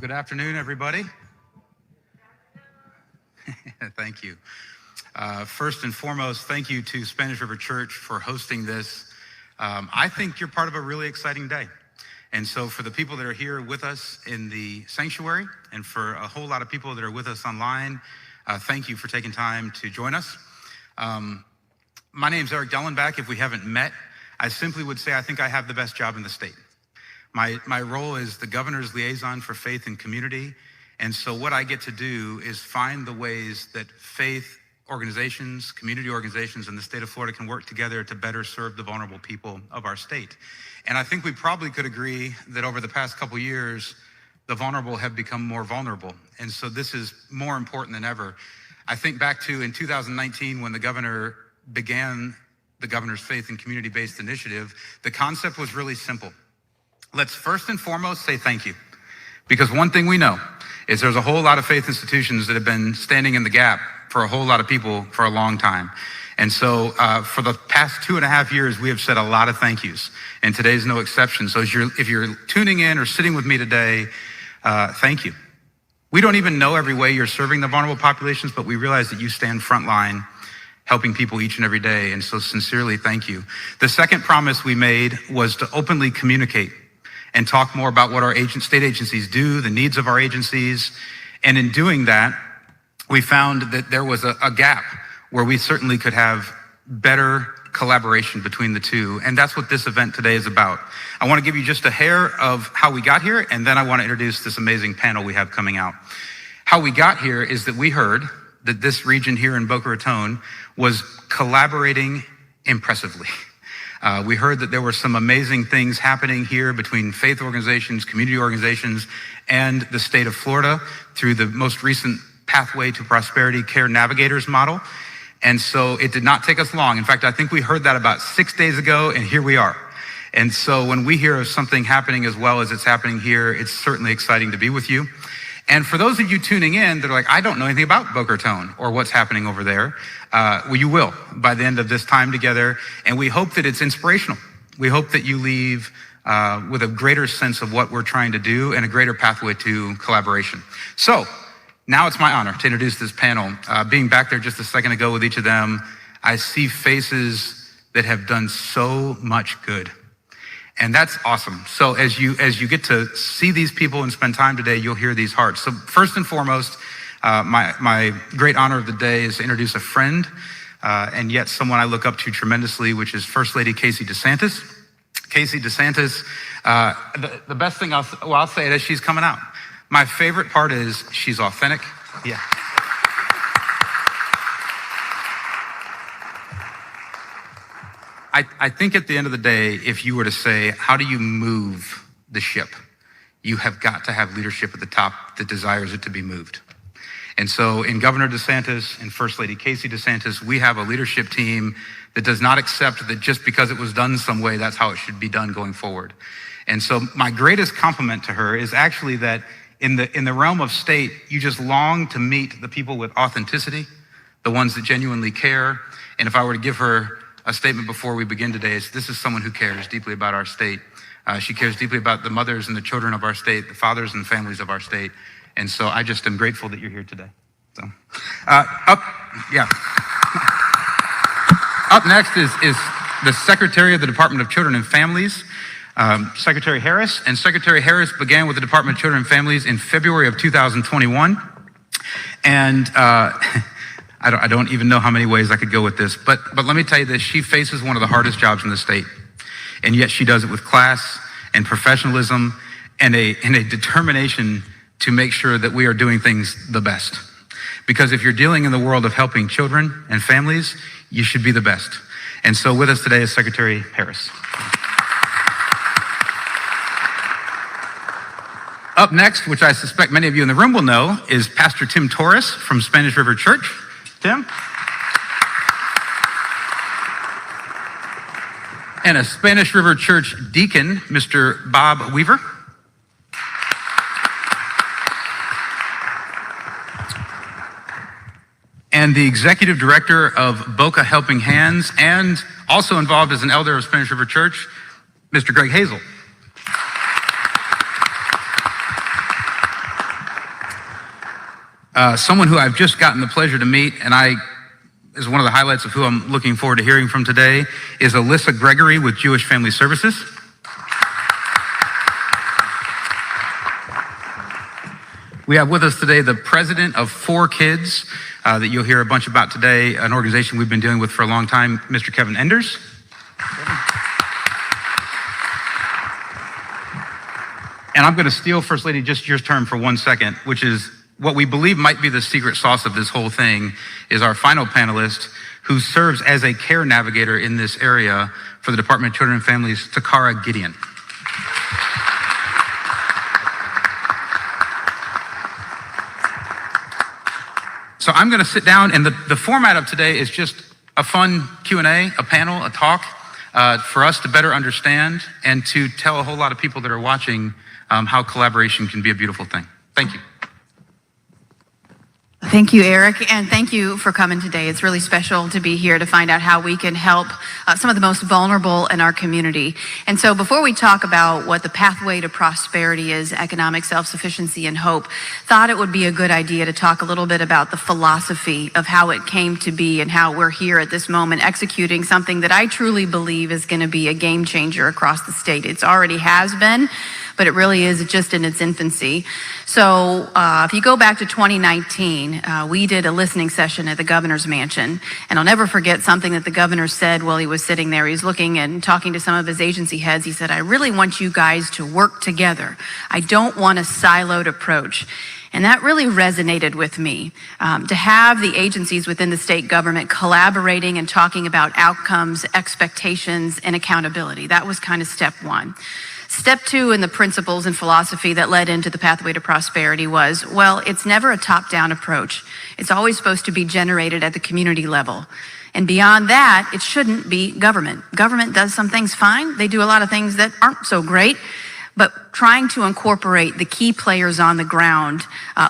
Good afternoon, everybody. Thank you. First and foremost, thank you to Spanish River Church for hosting this. I think you're part of a really exciting day. And so for the people that are here with us in the sanctuary and for a whole lot of people that are with us online, thank you for taking time to join us. My name's Eric Dellenbach. If we haven't met, I simply would say I think I have the best job in the state. My role is the governor's liaison for faith and community. And so what I get to do is find the ways that faith organizations, community organizations in the state of Florida can work together to better serve the vulnerable people of our state. And I think we probably could agree that over the past couple years, the vulnerable have become more vulnerable. And so this is more important than ever. I think back to in 2019 when the governor began the governor's faith and community-based initiative, the concept was really simple. Let's first and foremost say thank you. Because one thing we know is there's a whole lot of faith institutions that have been standing in the gap for a whole lot of people for a long time. And so for the past 2.5 years, we have said a lot of thank yous. And today's no exception. So if you're tuning in or sitting with me today, thank you. We don't even know every way you're serving the vulnerable populations, but we realize that you stand frontline helping people each and every day. And so sincerely, thank you. The second promise we made was to openly communicate and talk more about what our state agencies do, the needs of our agencies. And in doing that, we found that there was a gap where we certainly could have better collaboration between the two. And that's what this event today is about. I want to give you just a hair of how we got here, and then I want to introduce this amazing panel we have coming out. How we got here is that we heard that this region here in Boca Raton was collaborating impressively. We heard that there were some amazing things happening here between faith organizations, community organizations, and the state of Florida through the most recent Pathway to Prosperity Care Navigators model. And so it did not take us long. In fact, I think we heard that about 6 days ago, and here we are. And so when we hear of something happening as well as it's happening here, it's certainly exciting to be with you. And for those of you tuning in that are like, I don't know anything about Boca Raton or what's happening over there, well, you will by the end of this time together. And we hope that it's inspirational. We hope that you leave with a greater sense of what we're trying to do and a greater pathway to collaboration. So now it's my honor to introduce this panel. Being back there just a second ago with each of them, I see faces that have done so much good. And that's awesome. So as you get to see these people and spend time today, you'll hear these hearts. So first and foremost, my great honor of the day is to introduce a friend and yet someone I look up to tremendously, which is First Lady Casey DeSantis. Casey DeSantis, the best thing I'll say it as she's coming out. My favorite part is she's authentic. Yeah. I think at the end of the day, if you were to say, how do you move the ship? You have got to have leadership at the top that desires it to be moved. And so in Governor DeSantis and First Lady Casey DeSantis, we have a leadership team that does not accept that just because it was done some way, that's how it should be done going forward. And so my greatest compliment to her is actually that in the realm of state, you just long to meet the people with authenticity, the ones that genuinely care. And if I were to give her a statement before we begin today, this is someone who cares deeply about our state. She cares deeply about the mothers and the children of our state, the fathers and families of our state. And so I just am grateful that you're here today. So, up next is the Secretary of the Department of Children and Families, Secretary Harris. And Secretary Harris began with the Department of Children and Families in February of 2021. And I don't even know how many ways I could go with this, but let me tell you this, she faces one of the hardest jobs in the state. And yet she does it with class and professionalism and a determination to make sure that we are doing things the best. Because if you're dealing in the world of helping children and families, you should be the best. And so with us today is Secretary Harris. Up next, which I suspect many of you in the room will know, is Pastor Tim Torres from Spanish River Church. Tim? And a Spanish River Church deacon, Mr. Bob Weaver. And the executive director of Boca Helping Hands, and also involved as an elder of Spanish River Church, Mr. Greg Hazel. Someone who I've just gotten the pleasure to meet, and is one of the highlights of who I'm looking forward to hearing from today, is Alyssa Gregory with Jewish Family Services. We have with us today the president of 4Kids that you'll hear a bunch about today, an organization we've been dealing with for a long time, Mr. Kevin Enders. And I'm going to steal, First Lady, just your term for 1 second, which is what we believe might be the secret sauce of this whole thing is our final panelist who serves as a care navigator in this area for the Department of Children and Families, Takara Gideon. So I'm going to sit down, and the format of today is just a fun Q&A, a panel, a talk for us to better understand and to tell a whole lot of people that are watching how collaboration can be a beautiful thing. Thank you. Thank you, Eric, and thank you for coming today. It's really special to be here to find out how we can help some of the most vulnerable in our community. And so before we talk about what the pathway to prosperity is, economic self-sufficiency and hope, thought it would be a good idea to talk a little bit about the philosophy of how it came to be and how we're here at this moment executing something that I truly believe is going to be a game changer across the state. It's already has been, but it really is just in its infancy. So if you go back to 2019, we did a listening session at the governor's mansion, and I'll never forget something that the governor said while he was sitting there. He's looking and talking to some of his agency heads. He said, "I really want you guys to work together. I don't want a siloed approach." And that really resonated with me, to have the agencies within the state government collaborating and talking about outcomes, expectations, and accountability. That was kind of step one. Step two in the principles and philosophy that led into the pathway to prosperity was, well, it's never a top-down approach. It's always supposed to be generated at the community level. And beyond that, it shouldn't be government. Government does some things fine. They do a lot of things that aren't so great. But trying to incorporate the key players on the ground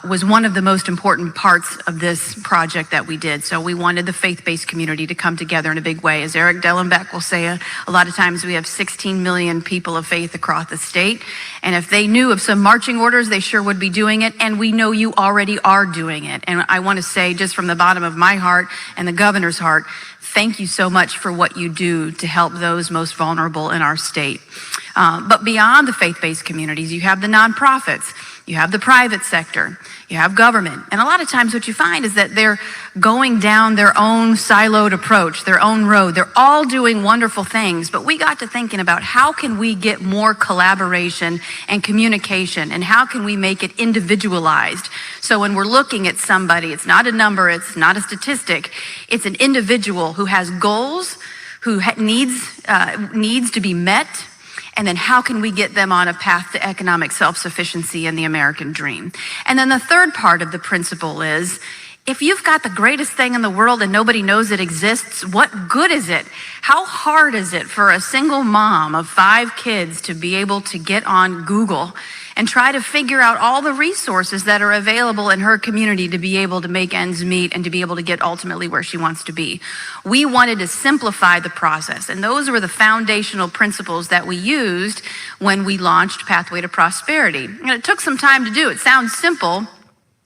was one of the most important parts of this project that we did. So we wanted the faith-based community to come together in a big way. As Eric Dellenbeck will say, a lot of times we have 16 million people of faith across the state. And if they knew of some marching orders, they sure would be doing it. And we know you already are doing it. And I want to say, just from the bottom of my heart and the governor's heart, thank you so much for what you do to help those most vulnerable in our state. But beyond the faith-based communities, you have the nonprofits, you have the private sector, you have government. And a lot of times what you find is that they're going down their own siloed approach, their own road. They're all doing wonderful things, but we got to thinking about how can we get more collaboration and communication, and how can we make it individualized? So when we're looking at somebody, it's not a number, it's not a statistic, it's an individual who has goals, who needs to be met. And then how can we get them on a path to economic self-sufficiency and the American dream? And then the third part of the principle is, if you've got the greatest thing in the world and nobody knows it exists, what good is it? How hard is it for a single mom of 5 kids to be able to get on Google and try to figure out all the resources that are available in her community to be able to make ends meet and to be able to get ultimately where she wants to be? We wanted to simplify the process, and those were the foundational principles that we used when we launched Pathway to Prosperity. And it took some time to do. It sounds simple,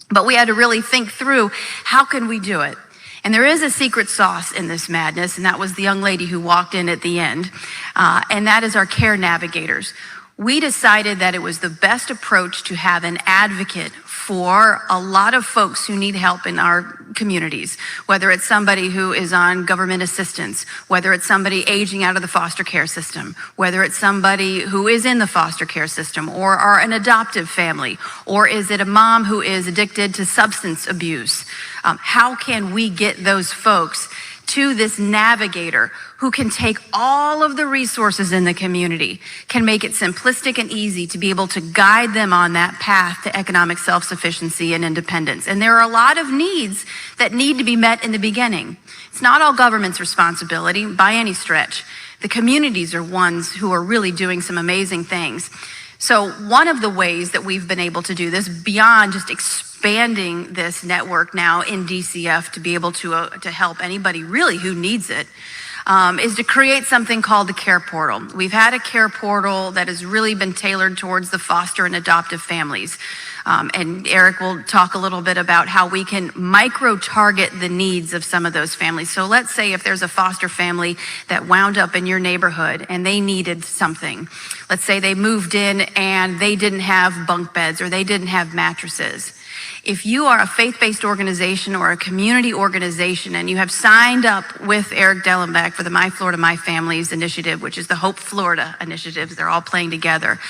but we had to really think through, how can we do it? And there is a secret sauce in this madness, and that was the young lady who walked in at the end, and that is our care navigators. We decided that it was the best approach to have an advocate for a lot of folks who need help in our communities, whether it's somebody who is on government assistance, whether it's somebody aging out of the foster care system, whether it's somebody who is in the foster care system or are an adoptive family, or is it a mom who is addicted to substance abuse? How can we get those folks to this navigator who can take all of the resources in the community, can make it simplistic and easy to be able to guide them on that path to economic self-sufficiency and independence? And there are a lot of needs that need to be met in the beginning. It's not all government's responsibility by any stretch. The communities are ones who are really doing some amazing things. So one of the ways that we've been able to do this, beyond just expanding this network now in DCF to be able to help anybody really who needs it, is to create something called the Care Portal. We've had a Care Portal that has really been tailored towards the foster and adoptive families. And Eric will talk a little bit about how we can micro-target the needs of some of those families. So let's say if there's a foster family that wound up in your neighborhood and they needed something. Let's say they moved in and they didn't have bunk beds or they didn't have mattresses. If you are a faith-based organization or a community organization and you have signed up with Eric Dellenbeck for the My Florida, My Families initiative, which is the Hope Florida initiatives, they're all playing together,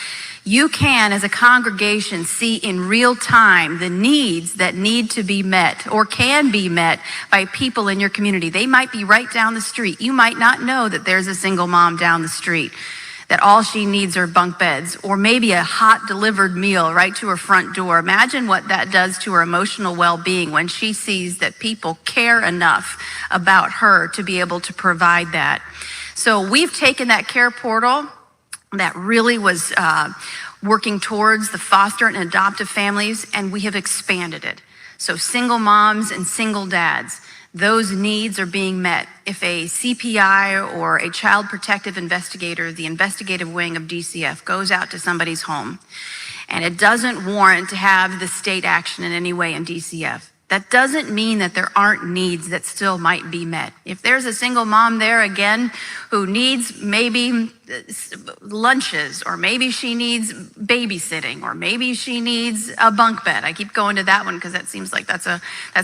you can, as a congregation, see in real time the needs that need to be met or can be met by people in your community. They might be right down the street. You might not know that there's a single mom down the street, that all she needs are bunk beds, or maybe a hot delivered meal right to her front door. Imagine what that does to her emotional well-being when she sees that people care enough about her to be able to provide that. So we've taken that Care Portal that really was working towards the foster and adoptive families, and we have expanded it. So single moms and single dads, those needs are being met. If a CPI or a child protective investigator, the investigative wing of DCF, goes out to somebody's home and it doesn't warrant to have the state action in any way in DCF, that doesn't mean that there aren't needs that still might be met. If there's a single mom there, again, who needs maybe lunches, or maybe she needs babysitting, or maybe she needs a bunk bed. I keep going to that one because that seems like that's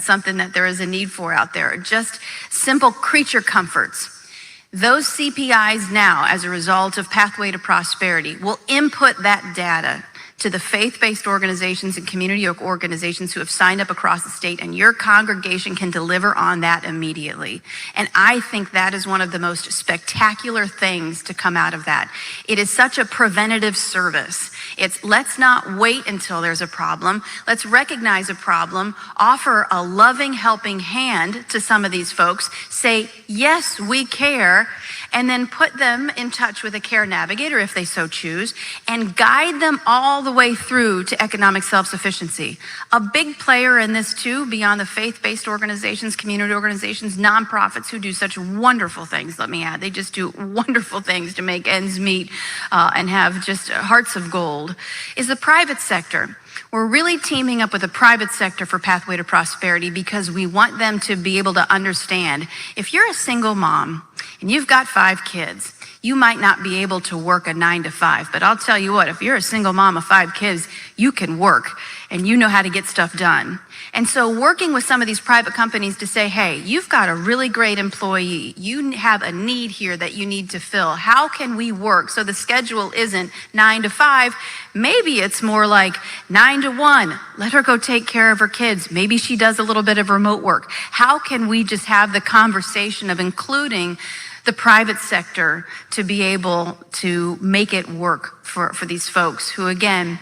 something that there is a need for out there. Just simple creature comforts. Those CPIs now, as a result of Pathway to Prosperity, will input that data to the faith-based organizations and community organizations who have signed up across the state, and your congregation can deliver on that immediately. And I think that is one of the most spectacular things to come out of that. It is such a preventative service. It's let's not wait until there's a problem. Let's recognize a problem, offer a loving helping hand to some of these folks, say, yes, we care, and then put them in touch with a care navigator if they so choose, and guide them all the way through to economic self-sufficiency. A big player in this too, beyond the faith-based organizations, community organizations, nonprofits who do such wonderful things, let me add. They just do wonderful things to make ends meet and have just hearts of gold, is the private sector. We're really teaming up with the private sector for Pathway to Prosperity because we want them to be able to understand, if you're a single mom and you've got 5 kids, you might not be able to work a 9 to 5, but I'll tell you what, if you're a single mom of 5 kids, you can work and you know how to get stuff done. And so working with some of these private companies to say, hey, you've got a really great employee. You have a need here that you need to fill. How can we work so the schedule isn't 9 to 5? Maybe it's more like 9 to 1. Let her go take care of her kids. Maybe she does a little bit of remote work. How can we just have the conversation of including the private sector to be able to make it work for these folks who, again,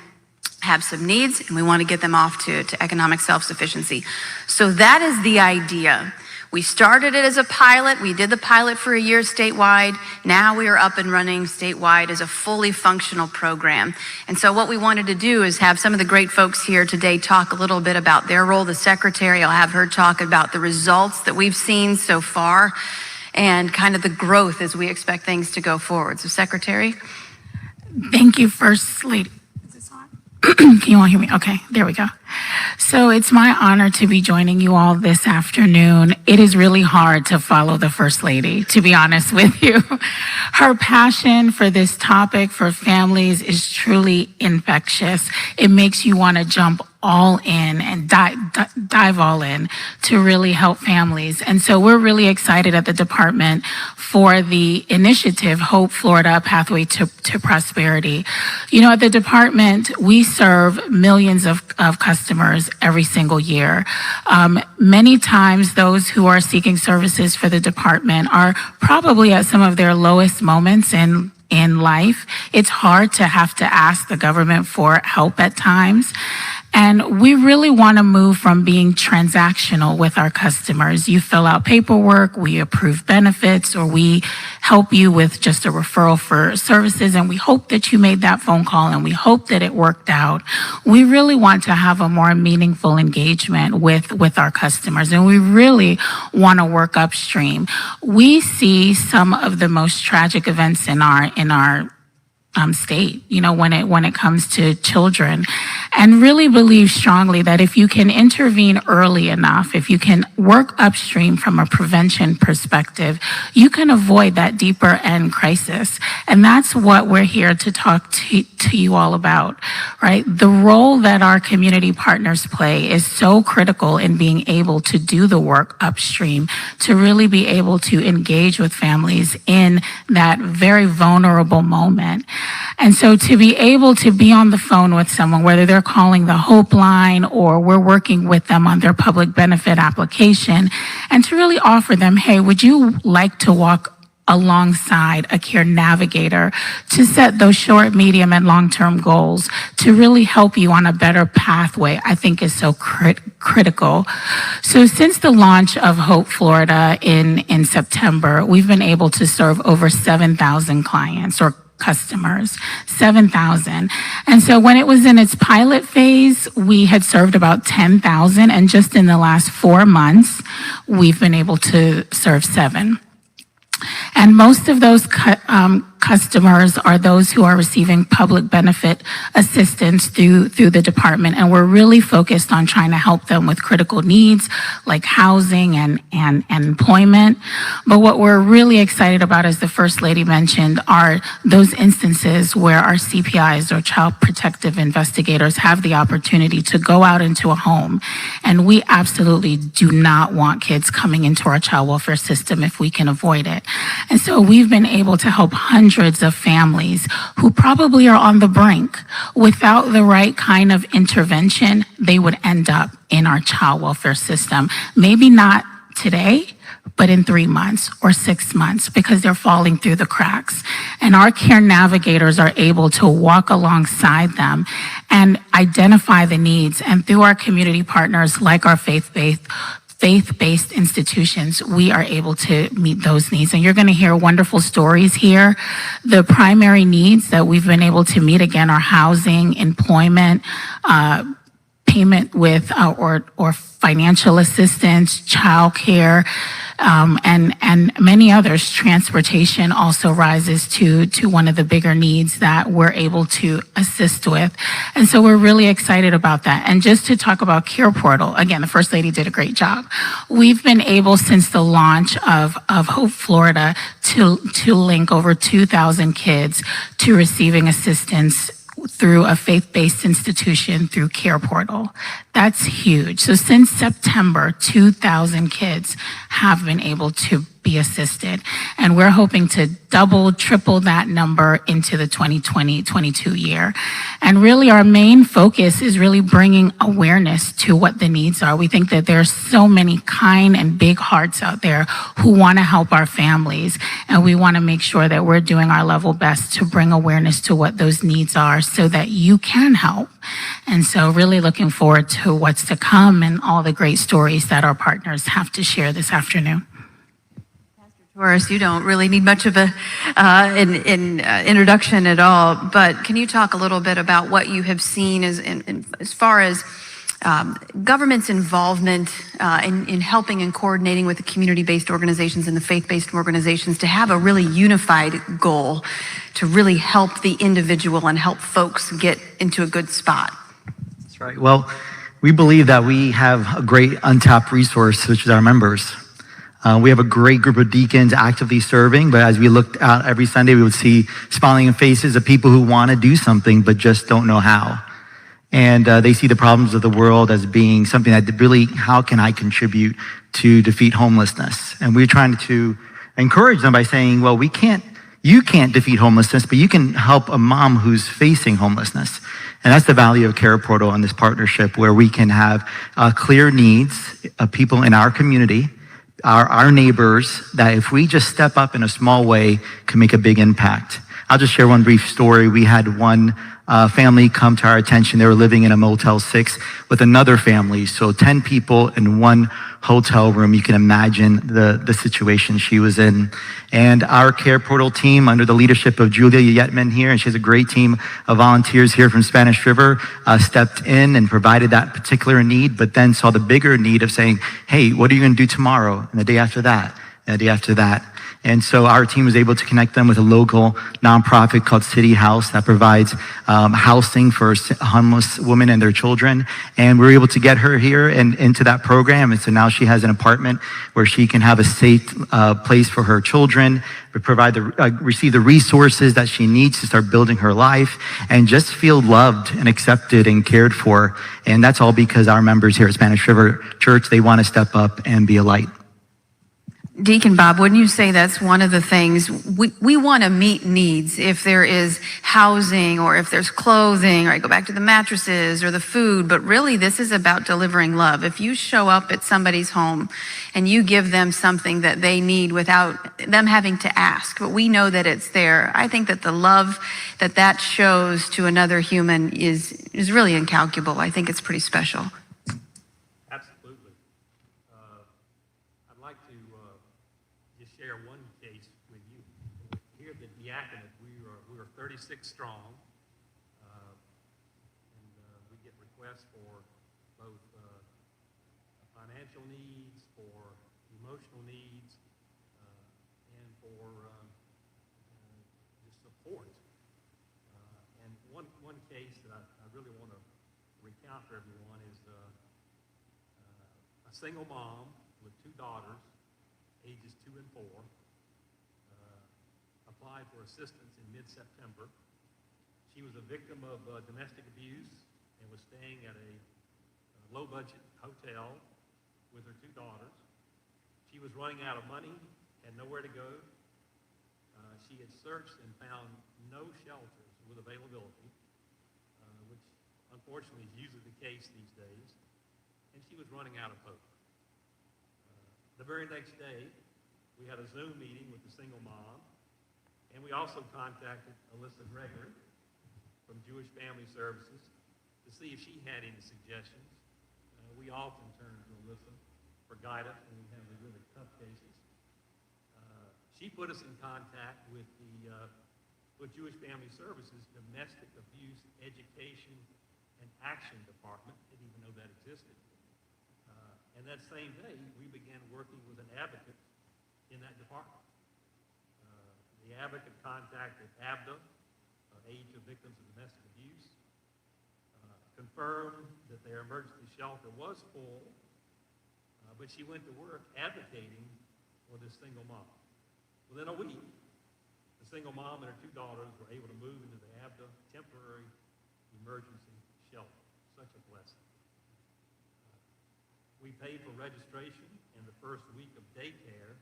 have some needs, and we want to get them off to economic self-sufficiency. So that is the idea. We started it as a pilot. We did the pilot for a year statewide. Now we are up and running statewide as a fully functional program. And so what we wanted to do is have some of the great folks here today talk a little bit about their role. The secretary, I'll have her talk about the results that we've seen so far and kind of the growth as we expect things to go forward. So Secretary. Thank you, First Lady. Can you all hear me? Okay, there we go. So it's my honor to be joining you all this afternoon. It is really hard to follow the First Lady, to be honest with you. Her passion for this topic for families is truly infectious. It makes you want to jump all in and dive all in to really help families. And so we're really excited at the department for the initiative, Hope Florida, Pathway to Prosperity. You know, at the department, we serve millions of customers every single year. Many times those who are seeking services for the department are probably at some of their lowest moments in life. It's hard to have to ask the government for help at times. And we really want to move from being transactional with our customers. You fill out paperwork, we approve benefits, or we help you with just a referral for services, and we hope that you made that phone call and we hope that it worked out. We really want to have a more meaningful engagement with our customers, and we really want to work upstream. We see some of the most tragic events in our state, when it comes to children, and really believe strongly that if you can intervene early enough, if you can work upstream from a prevention perspective, you can avoid that deeper end crisis. And that's what we're here to talk to you all about, right? The role that our community partners play is so critical in being able to do the work upstream, to really be able to engage with families in that very vulnerable moment. And so to be able to be on the phone with someone, whether they're calling the Hope Line or we're working with them on their public benefit application, and to really offer them, hey, would you like to walk alongside a care navigator to set those short, medium, and long-term goals to really help you on a better pathway, I think is so critical. So since the launch of Hope Florida in September, we've been able to serve over 7,000 clients or customers, 7,000. And so when it was in its pilot phase, we had served about 10,000. And just in the last 4 months, we've been able to serve 7. And most of those customers are those who are receiving public benefit assistance through the department. And we're really focused on trying to help them with critical needs like housing and employment. But what we're really excited about, as the First Lady mentioned, are those instances where our CPIs or child protective investigators have the opportunity to go out into a home. And we absolutely do not want kids coming into our child welfare system if we can avoid it. And so we've been able to help hundreds of families who probably are on the brink. Without the right kind of intervention, they would end up in our child welfare system. Maybe not today, but in 3 months or 6 months, because they're falling through the cracks. And our care navigators are able to walk alongside them and identify the needs. And through our community partners, like our faith-based institutions, we are able to meet those needs. And you're going to hear wonderful stories here. The primary needs that we've been able to meet, again, are housing, employment, payment with or financial assistance, childcare, and many others. Transportation also rises to one of the bigger needs that we're able to assist with. And so we're really excited about that. And just to talk about Care Portal, again, the First Lady did a great job. We've been able, since the launch of Hope Florida, to link over 2,000 kids to receiving assistance through a faith-based institution through Care Portal. That's huge. So since September, 2,000 kids have been able to be assisted. And we're hoping to double, triple that number into the 2020-22 year. And really our main focus is really bringing awareness to what the needs are. We think that there's so many kind and big hearts out there who want to help our families. And we want to make sure that we're doing our level best to bring awareness to what those needs are so that you can help. And so really looking forward to what's to come and all the great stories that our partners have to share this afternoon. Doris, you don't really need much of an introduction at all, but can you talk a little bit about what you have seen as far as government's involvement in helping and coordinating with the community-based organizations and the faith-based organizations to have a really unified goal to really help the individual and help folks get into a good spot? That's right. Well, we believe that we have a great untapped resource, which is our members. We have a great group of deacons actively serving, but as we looked out every Sunday, we would see smiling faces of people who want to do something but just don't know how. And they see the problems of the world as being something that really, how can I contribute to defeat homelessness? And we're trying to encourage them by saying, well, you can't defeat homelessness, but you can help a mom who's facing homelessness. And that's the value of Care Portal and this partnership, where we can have clear needs of people in our community, our neighbors, that if we just step up in a small way, can make a big impact. I'll just share one brief story. We had one family come to our attention. They were living in a Motel 6 with another family. So 10 people in one hotel room. You can imagine the situation she was in. And our care portal team, under the leadership of Julia Yetman here, and she has a great team of volunteers here from Spanish River, stepped in and provided that particular need, but then saw the bigger need of saying, hey, what are you going to do tomorrow and the day after that and the day after that? And so our team was able to connect them with a local nonprofit called City House that provides housing for homeless women and their children. And we were able to get her here and into that program. And so now she has an apartment where she can have a safe place for her children, receive the resources that she needs to start building her life, and just feel loved and accepted and cared for. And that's all because our members here at Spanish River Church, they want to step up and be a light. Deacon Bob, wouldn't you say that's one of the things we want to meet needs? If there is housing or if there's clothing, or I go back to the mattresses or the food, but really this is about delivering love. If you show up at somebody's home and you give them something that they need without them having to ask, but we know that it's there, I think that the love that shows to another human is really incalculable. I think it's pretty special. Absolutely. I'd like to just share one case with you. Here at the diaconate, we are 36 strong, and we get requests for both financial needs, for emotional needs, and for just support. And one case that I really want to recount for everyone is a single mom with two daughters, ages 2 and 4, applied for assistance in mid-September. She was a victim of domestic abuse and was staying at a low-budget hotel with her two daughters. She was running out of money, had nowhere to go. She had searched and found no shelters with availability, which unfortunately is usually the case these days, and she was running out of hope. The very next day, we had a Zoom meeting with the single mom, and we also contacted Alyssa Gregory from Jewish Family Services to see if she had any suggestions. We often turn to Alyssa for guidance when we have the really tough cases. She put us in contact with with Jewish Family Services Domestic Abuse Education and Action Department. Didn't even know that existed. And that same day, we began working with an advocate in that department. The advocate contacted ABDA, Aid to Victims of Domestic Abuse, confirmed that their emergency shelter was full, but she went to work advocating for this single mom. Within a week, the single mom and her two daughters were able to move into the ABDA temporary emergency shelter. Such a blessing. We paid for registration in the first week of daycare.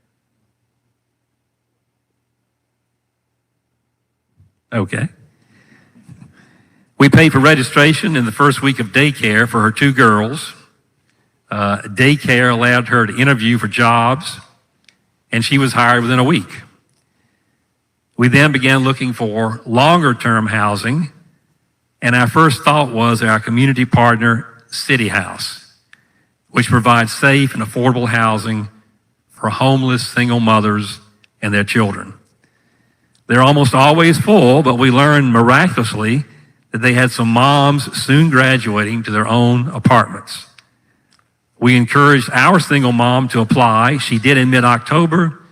Okay. We paid for registration in the first week of daycare for her two girls. Daycare allowed her to interview for jobs, and she was hired within a week. We then began looking for longer-term housing, and our first thought was our community partner, City House, which provides safe and affordable housing for homeless single mothers and their children. They're almost always full, but we learned miraculously that they had some moms soon graduating to their own apartments. We encouraged our single mom to apply. She did in mid-October.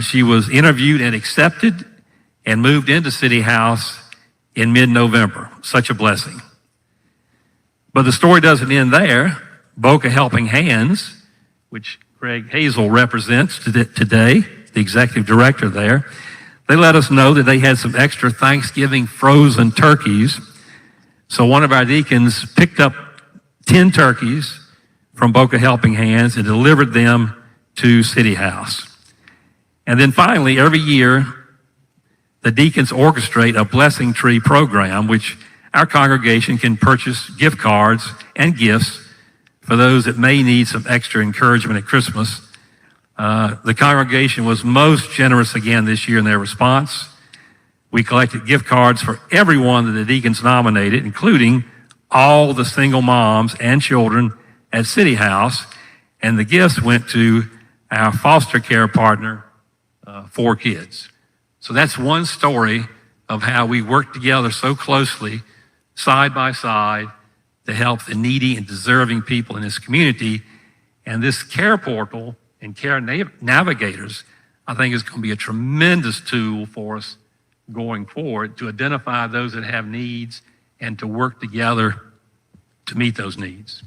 She was interviewed and accepted and moved into City House in mid-November. Such a blessing. But the story doesn't end there. Boca Helping Hands, which Greg Hazel represents today, the executive director there, they let us know that they had some extra Thanksgiving frozen turkeys. So one of our deacons picked up 10 turkeys from Boca Helping Hands and delivered them to City House. And then finally, every year, the deacons orchestrate a blessing tree program, which our congregation can purchase gift cards and gifts for those that may need some extra encouragement at Christmas. The congregation was most generous again this year in their response. We collected gift cards for everyone that the deacons nominated, including all the single moms and children at City House, and the gifts went to our foster care partner, 4Kids. So that's one story of how we work together so closely, side by side, to help the needy and deserving people in this community. And this care portal and care navigators, I think, is going to be a tremendous tool for us going forward to identify those that have needs and to work together to meet those needs.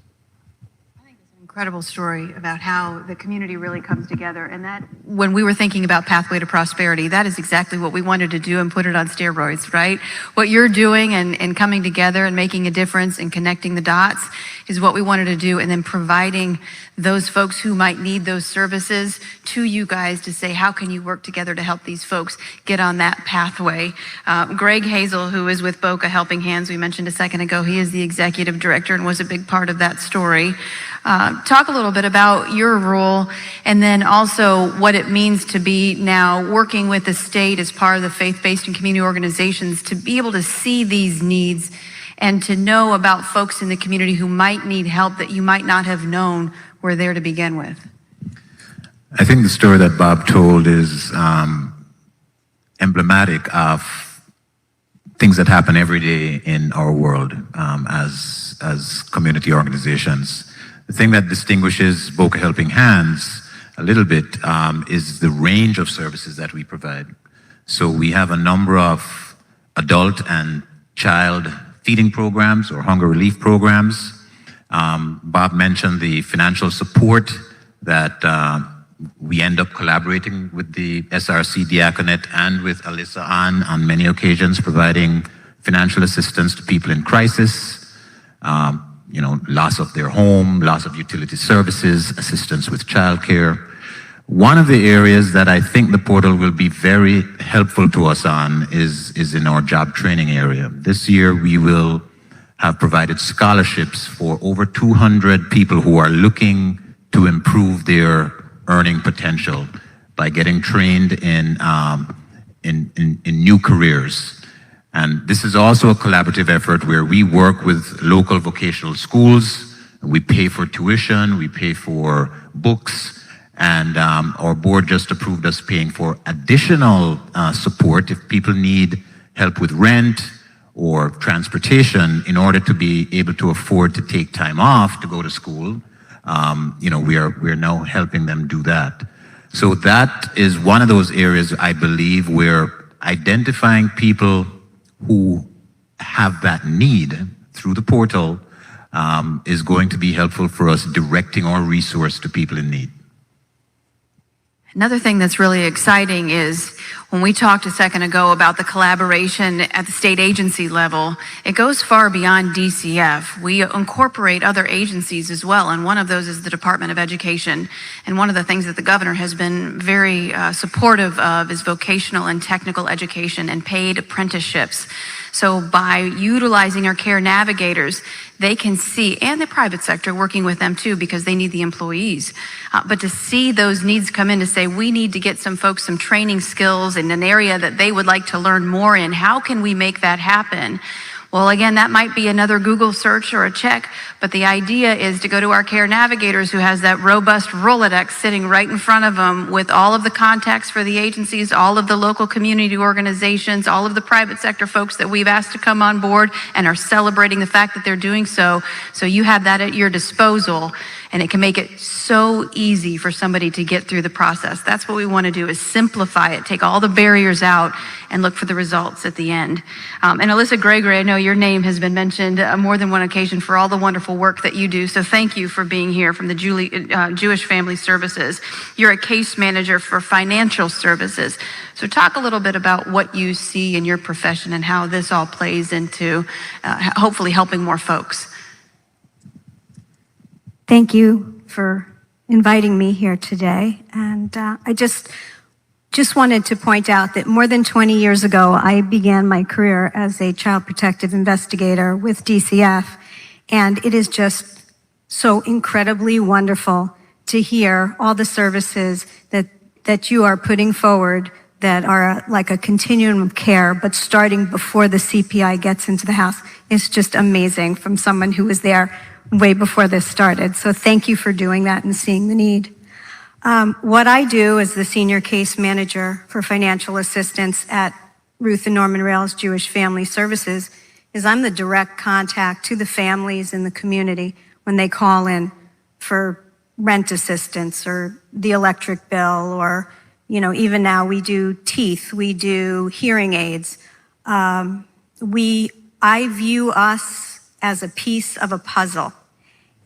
Incredible story about how the community really comes together. And that, when we were thinking about Pathway to Prosperity, that is exactly what we wanted to do and put it on steroids, right? What you're doing and coming together and making a difference and connecting the dots is what we wanted to do. And then providing those folks who might need those services to you guys to say, how can you work together to help these folks get on that pathway? Greg Hazel, who is with Boca Helping Hands, we mentioned a second ago, he is the executive director and was a big part of that story. Talk a little bit about your role and then also what it means to be now working with the state as part of the faith-based and community organizations to be able to see these needs and to know about folks in the community who might need help that you might not have known were there to begin with. I think the story that Bob told is emblematic of things that happen every day in our world as community organizations. The thing that distinguishes Boca Helping Hands a little bit is the range of services that we provide. So we have a number of adult and child feeding programs or hunger relief programs. Bob mentioned the financial support that we end up collaborating with the SRC Diaconate and with Alyssa on many occasions, providing financial assistance to people in crisis. Loss of their home, loss of utility services, assistance with childcare. One of the areas that I think the portal will be very helpful to us on is in our job training area. This year we will have provided scholarships for over 200 people who are looking to improve their earning potential by getting trained in new careers. And this is also a collaborative effort where we work with local vocational schools. We pay for tuition, we pay for books, and our board just approved us paying for additional support if people need help with rent or transportation in order to be able to afford to take time off to go to school. We are now helping them do that. So that is one of those areas I believe where identifying people who have that need through the portal is going to be helpful for us directing our resource to people in need. Another thing that's really exciting is when we talked a second ago about the collaboration at the state agency level, it goes far beyond DCF. We incorporate other agencies as well, and one of those is the Department of Education. And one of the things that the governor has been very supportive of is vocational and technical education and paid apprenticeships. So by utilizing our care navigators, they can see, and the private sector working with them too, because they need the employees. But to see those needs come in to say, we need to get some folks some training skills in an area that they would like to learn more in. How can we make that happen? Well, again, that might be another Google search or a check, but the idea is to go to our care navigators who has that robust Rolodex sitting right in front of them with all of the contacts for the agencies, all of the local community organizations, all of the private sector folks that we've asked to come on board and are celebrating the fact that they're doing so. So you have that at your disposal, and it can make it so easy for somebody to get through the process. That's what we want to do, is simplify it, take all the barriers out, and look for the results at the end. And Alyssa Gregory, I know your name has been mentioned more than one occasion for all the wonderful work that you do. So thank you for being here from the Jewish Family Services. You're a case manager for financial services. So talk a little bit about what you see in your profession and how this all plays into hopefully helping more folks. Thank you for inviting me here today. And I just wanted to point out that more than 20 years ago, I began my career as a child protective investigator with DCF. And it is just so incredibly wonderful to hear all the services that you are putting forward that are like a continuum of care, but starting before the CPI gets into the house is just amazing from someone who was there way before this started. So thank you for doing that and seeing the need. What I do as the senior case manager for financial assistance at Ruth and Norman Rails Jewish Family Services is I'm the direct contact to the families in the community when they call in for rent assistance or the electric bill, or, even now we do teeth, we do hearing aids. I view us as a piece of a puzzle.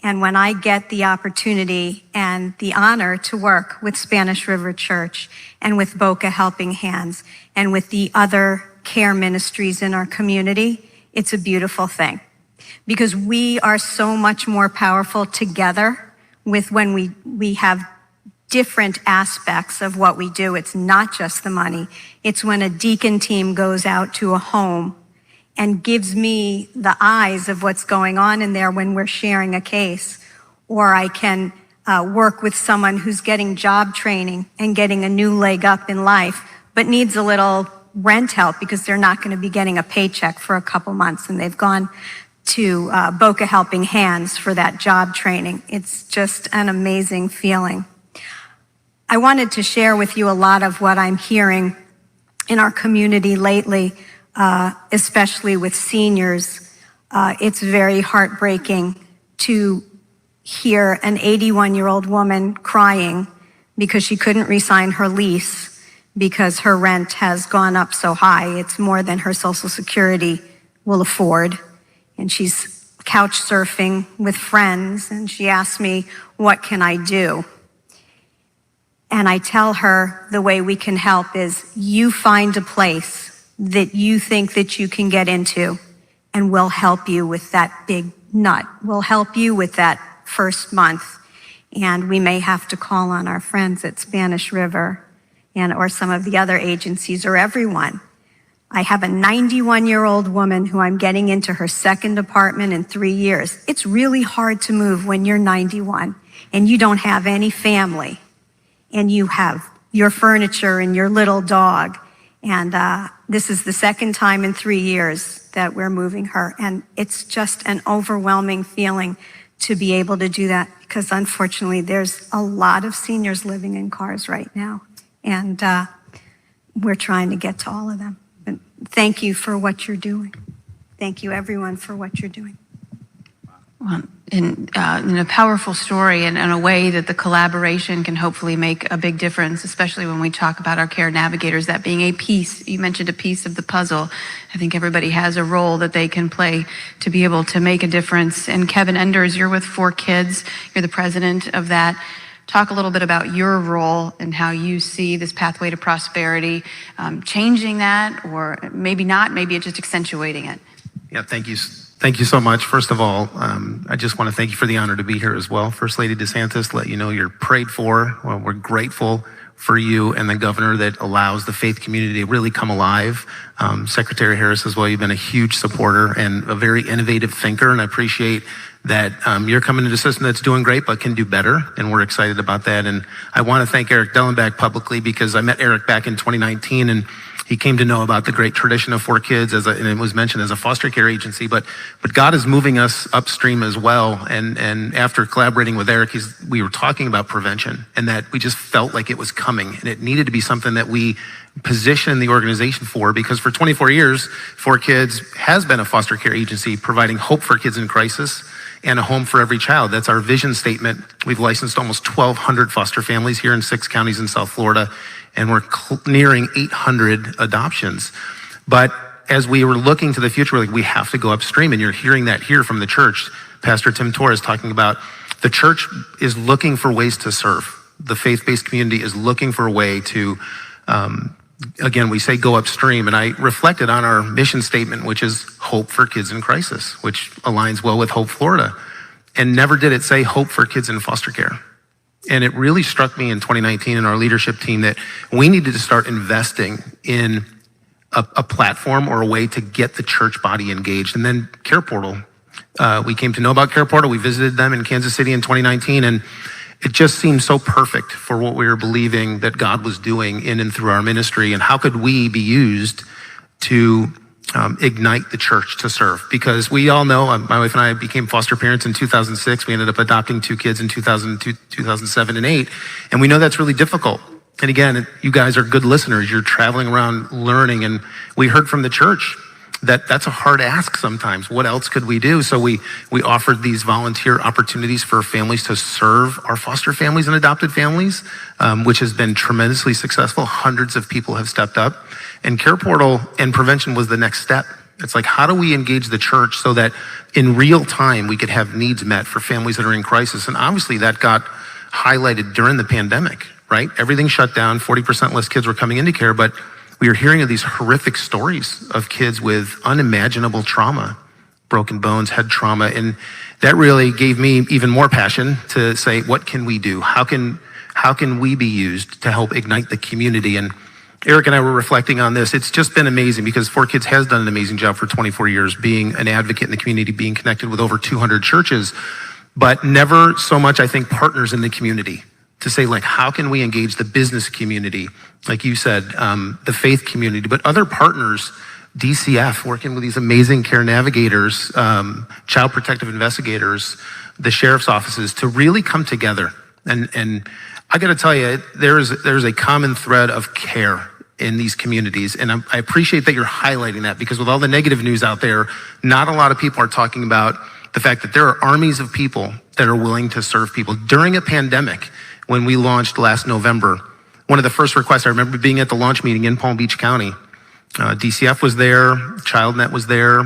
And when I get the opportunity and the honor to work with Spanish River Church and with Boca Helping Hands and with the other care ministries in our community, it's a beautiful thing. Because we are so much more powerful together with when we have different aspects of what we do. It's not just the money. It's when a deacon team goes out to a home and gives me the eyes of what's going on in there when we're sharing a case. Or I can work with someone who's getting job training and getting a new leg up in life, but needs a little rent help because they're not going to be getting a paycheck for a couple months, and they've gone to Boca Helping Hands for that job training. It's just an amazing feeling. I wanted to share with you a lot of what I'm hearing in our community lately, especially with seniors. It's very heartbreaking to hear an 81-year-old woman crying because she couldn't re-sign her lease because her rent has gone up so high. It's more than her Social Security will afford. And she's couch surfing with friends, and she asked me, what can I do? And I tell her the way we can help is you find a place that you think that you can get into, and we'll help you with that big nut. We'll help you with that first month. And we may have to call on our friends at Spanish River or some of the other agencies, or everyone. I have a 91-year-old woman who I'm getting into her second apartment in 3 years. It's really hard to move when you're 91 and you don't have any family and you have your furniture and your little dog. And this is the second time in 3 years that we're moving her. And it's just an overwhelming feeling to be able to do that, because unfortunately there's a lot of seniors living in cars right now. And we're trying to get to all of them. But thank you for what you're doing. Thank you, everyone, for what you're doing. Well, in a powerful story, and in a way that the collaboration can hopefully make a big difference, especially when we talk about our care navigators, that being a piece, you mentioned a piece of the puzzle. I think everybody has a role that they can play to be able to make a difference. And Kevin Enders, you're with 4 kids. You're the president of that. Talk a little bit about your role and how you see this pathway to prosperity, changing that, or maybe not, maybe it's just accentuating it. Yeah, thank you. Thank you so much. First of all, I just want to thank you for the honor to be here as well. First Lady DeSantis, let you know you're prayed for. Well, we're grateful for you and the governor that allows the faith community to really come alive. Secretary Harris as well, you've been a huge supporter and a very innovative thinker, and I appreciate that you're coming into a system that's doing great but can do better, and we're excited about that. And I want to thank Eric Dellenbach publicly, because I met Eric back in 2019, and he came to know about the great tradition of 4 Kids, and it was mentioned as a foster care agency, but God is moving us upstream as well. And after collaborating with Eric, we were talking about prevention, and that we just felt like it was coming, and it needed to be something that we position the organization for, because for 24 years, 4 Kids has been a foster care agency providing hope for kids in crisis and a home for every child. That's our vision statement. We've licensed almost 1,200 foster families here in 6 counties in South Florida, and we're nearing 800 adoptions. But as we were looking to the future, we're like, we have to go upstream, and you're hearing that here from the church. Pastor Tim Torres talking about the church is looking for ways to serve. The faith-based community is looking for a way to, again, we say go upstream, and I reflected on our mission statement, which is hope for kids in crisis, which aligns well with Hope Florida. And never did it say hope for kids in foster care. And it really struck me in 2019 in our leadership team that we needed to start investing in a platform or a way to get the church body engaged. And then Care Portal, we came to know about Care Portal. We visited them in Kansas City in 2019, and it just seemed so perfect for what we were believing that God was doing in and through our ministry, and how could we be used to ignite the church to serve. Because we all know, my wife and I became foster parents in 2006. We ended up adopting 2 kids in 2002, 2007 and 8. And we know that's really difficult. And again, you guys are good listeners. You're traveling around learning. And we heard from the church that that's a hard ask sometimes. What else could we do? So we offered these volunteer opportunities for families to serve our foster families and adopted families, which has been tremendously successful. Hundreds of people have stepped up. And Care Portal and prevention was the next step. It's like, how do we engage the church so that in real time we could have needs met for families that are in crisis? And obviously that got highlighted during the pandemic, right? Everything shut down, 40% less kids were coming into care, but we were hearing of these horrific stories of kids with unimaginable trauma, broken bones, head trauma. And that really gave me even more passion to say, what can we do? How can we be used to help ignite the community? And Eric and I were reflecting on this. It's just been amazing because 4Kids has done an amazing job for 24 years being an advocate in the community, being connected with over 200 churches, but never so much, I think, partners in the community to say, like, how can we engage the business community? Like you said, the faith community, but other partners, DCF, working with these amazing care navigators, child protective investigators, the sheriff's offices to really come together. And I got to tell you, there's a common thread of care in these communities. And I appreciate that you're highlighting that, because with all the negative news out there, not a lot of people are talking about the fact that there are armies of people that are willing to serve people. During a pandemic, when we launched last November, one of the first requests, I remember being at the launch meeting in Palm Beach County. DCF was there, ChildNet was there.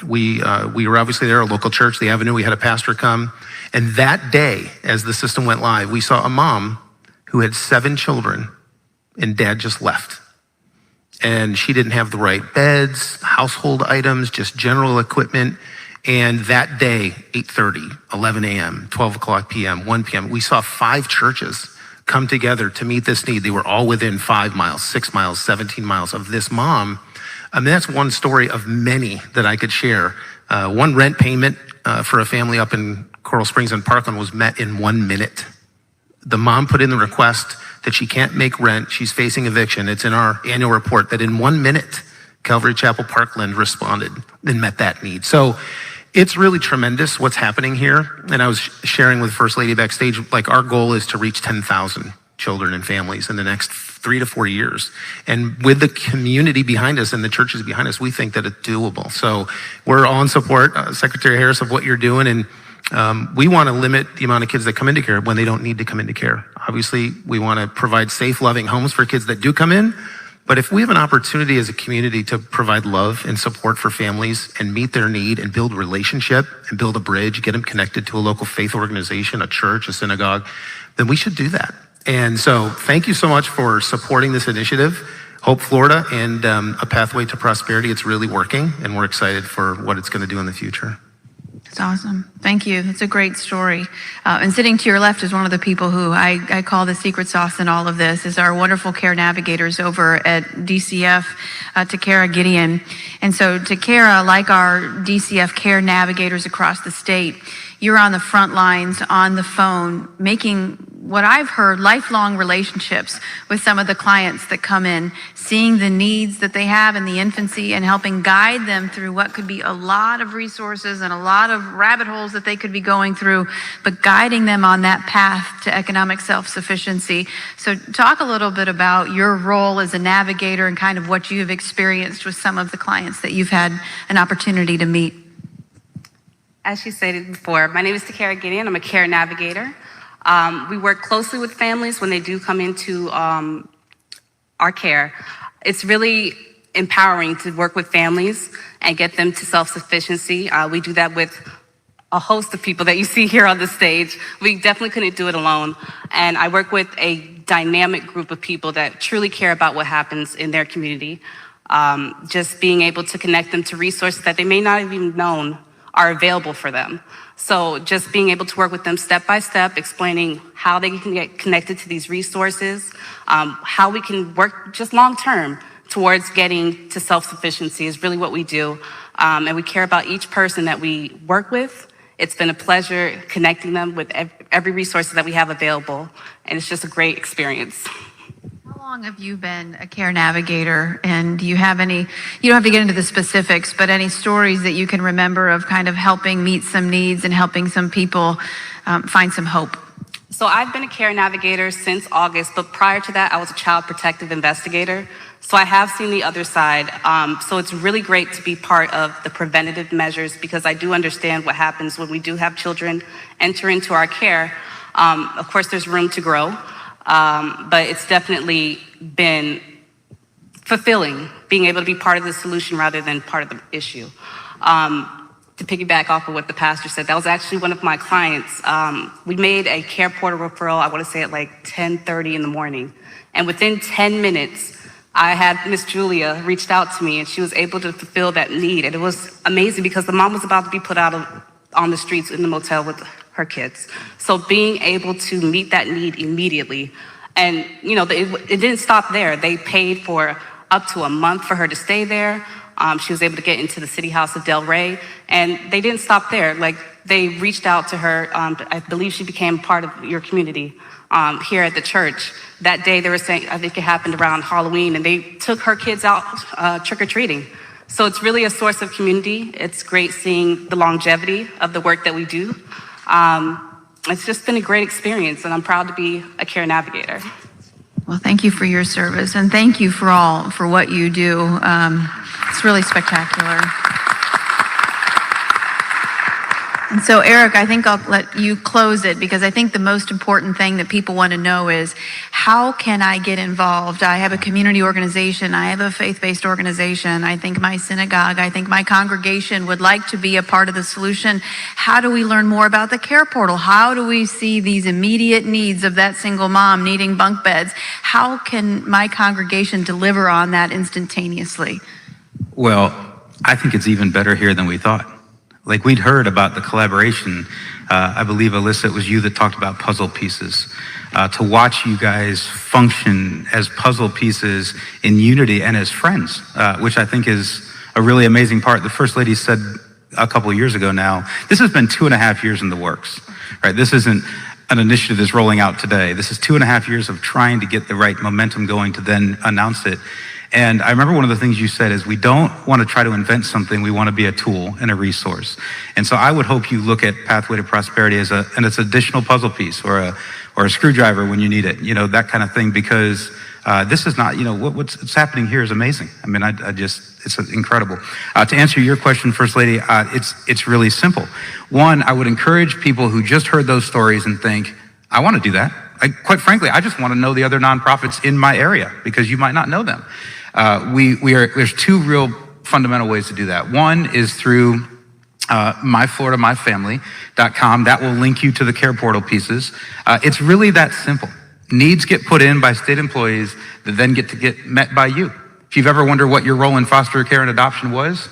We were obviously there, a local church, the Avenue, we had a pastor come. And that day, as the system went live, we saw a mom who had 7 children and dad just left. And she didn't have the right beds, household items, just general equipment. And that day, 8:30, 11 a.m., 12 o'clock p.m., 1 p.m., we saw 5 churches come together to meet this need. They were all within 5 miles, 6 miles, 17 miles of this mom. I mean, that's one story of many that I could share. One rent payment for a family up in Coral Springs and Parkland was met in 1 minute. The mom put in the request that she can't make rent. She's facing eviction. It's in our annual report that in 1 minute, Calvary Chapel Parkland responded and met that need. So it's really tremendous what's happening here. And I was sharing with First Lady backstage, like, our goal is to reach 10,000 children and families in the next 3 to 4 years. And with the community behind us and the churches behind us, we think that it's doable. So we're all in support, Secretary Harris, of what you're doing. And we want to limit the amount of kids that come into care when they don't need to come into care. Obviously, we want to provide safe, loving homes for kids that do come in. But if we have an opportunity as a community to provide love and support for families and meet their need and build relationship and build a bridge, get them connected to a local faith organization, a church, a synagogue, then we should do that. And so thank you so much for supporting this initiative. Hope Florida and A Pathway to Prosperity, it's really working, and we're excited for what it's going to do in the future. It's awesome. Thank you. It's a great story. And sitting to your left is one of the people who I call the secret sauce in all of this, is our wonderful care navigators over at DCF, Takara Gideon. And so Takara, like our DCF care navigators across the state, you're on the front lines, on the phone, making what I've heard lifelong relationships with some of the clients that come in, seeing the needs that they have in the infancy and helping guide them through what could be a lot of resources and a lot of rabbit holes that they could be going through, but guiding them on that path to economic self-sufficiency. So talk a little bit about your role as a navigator and kind of what you've experienced with some of the clients that you've had an opportunity to meet. As she stated before, my name is Takara Gideon. I'm a care navigator. We work closely with families when they do come into our care. It's really empowering to work with families and get them to self-sufficiency. We do that with a host of people that you see here on the stage. We definitely couldn't do it alone. And I work with a dynamic group of people that truly care about what happens in their community. Just being able to connect them to resources that they may not have even known are available for them. So just being able to work with them step by step, explaining how they can get connected to these resources, how we can work just long term towards getting to self-sufficiency is really what we do. And we care about each person that we work with. It's been a pleasure connecting them with every resource that we have available, and it's just a great experience. How long have you been a care navigator? And do you have any, you don't have to get into the specifics, but any stories that you can remember of kind of helping meet some needs and helping some people find some hope? So I've been a care navigator since August, but prior to that, I was a child protective investigator. So I have seen the other side. So it's really great to be part of the preventative measures because I do understand what happens when we do have children enter into our care. Of course, there's room to grow, but it's definitely been fulfilling being able to be part of the solution rather than part of the issue. To piggyback off of what the pastor said, that was actually one of my clients. We made a care portal referral, I want to say at like 10:30 in the morning. And within 10 minutes, I had Miss Julia reached out to me and she was able to fulfill that need. And it was amazing because the mom was about to be put out on the streets in the motel with her kids. So being able to meet that need immediately. And you know, it didn't stop there. They paid for up to a month for her to stay there. She was able to get into the City House of Del Rey, and they didn't stop there. Like, they reached out to her. I believe she became part of your community here at the church. That day, they were saying, I think it happened around Halloween, and they took her kids out trick-or-treating. So it's really a source of community. It's great seeing the longevity of the work that we do. It's just been a great experience, and I'm proud to be a care navigator. Well, thank you for your service, and thank you for what you do. It's really spectacular. And so, Eric, I think I'll let you close it because I think the most important thing that people want to know is, how can I get involved? I have a community organization. I have a faith-based organization. I think my synagogue, I think my congregation would like to be a part of the solution. How do we learn more about the care portal? How do we see these immediate needs of that single mom needing bunk beds? How can my congregation deliver on that instantaneously? Well, I think it's even better here than we thought. Like, we'd heard about the collaboration. I believe, Alyssa, it was you that talked about puzzle pieces. To watch you guys function as puzzle pieces in unity and as friends, which I think is a really amazing part. The First Lady said a couple of years ago now, this has been 2.5 years in the works, right? This isn't an initiative that's rolling out today. This is 2.5 years of trying to get the right momentum going to then announce it. And I remember one of the things you said is, we don't want to try to invent something, we want to be a tool and a resource. And so I would hope you look at Pathway to Prosperity as an additional puzzle piece or a screwdriver when you need it, you know, that kind of thing, because this is not, you know, what's happening here is amazing. I mean, it's incredible. To answer your question, First Lady, it's really simple. One, I would encourage people who just heard those stories and think, I want to do that. Quite frankly, I just want to know the other nonprofits in my area because you might not know them. There's two real fundamental ways to do that. One is through myfloridamyfamily.com. That will link you to the care portal pieces. It's really that simple. Needs get put in by state employees that then get met by you. If you've ever wondered what your role in foster care and adoption was,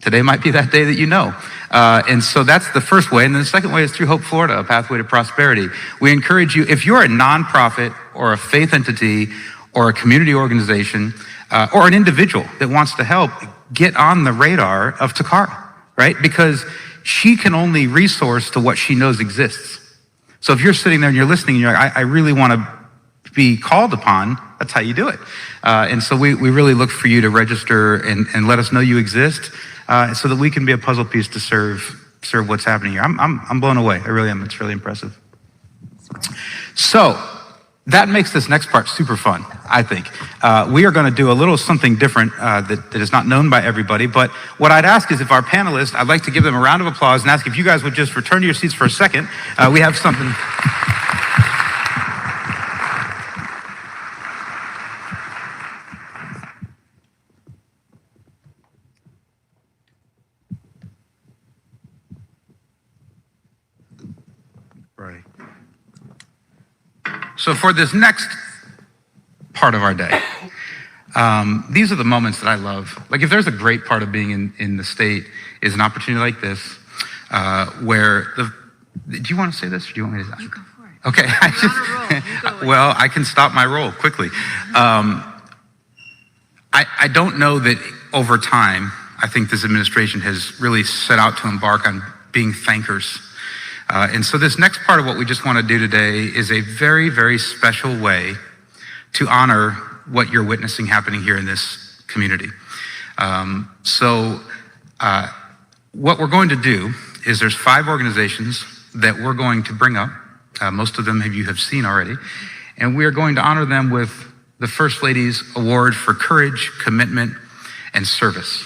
today might be that day that you know. And so that's the first way. And then the second way is through Hope Florida, a Pathway to Prosperity. We encourage you, if you're a nonprofit or a faith entity or a community organization or an individual that wants to help, get on the radar of Takara, right? Because she can only resource to what she knows exists. So if you're sitting there and you're listening and you're like, I really want to be called upon, that's how you do it. And so we really look for you to register and let us know you exist so that we can be a puzzle piece to serve what's happening here. I'm blown away. I really am. It's really impressive. So that makes this next part super fun, I think. We are going to do a little something different that is not known by everybody. But what I'd ask is, if our panelists, I'd like to give them a round of applause and ask if you guys would just return to your seats for a second. We have something. Right. So for this next part of our day, these are the moments that I love. Like, if there's a great part of being in the state, is an opportunity like this, where do you want to say this, or do you want me to? You go for it. Okay. Well, I can stop my roll quickly. I don't know that over time, I think this administration has really set out to embark on being thankers. And so this next part of what we just want to do today is a very, very special way to honor what you're witnessing happening here in this community. What we're going to do is there's 5 organizations that we're going to bring up. Most of them you have seen already. And we are going to honor them with the First Lady's Award for Courage, Commitment, and Service.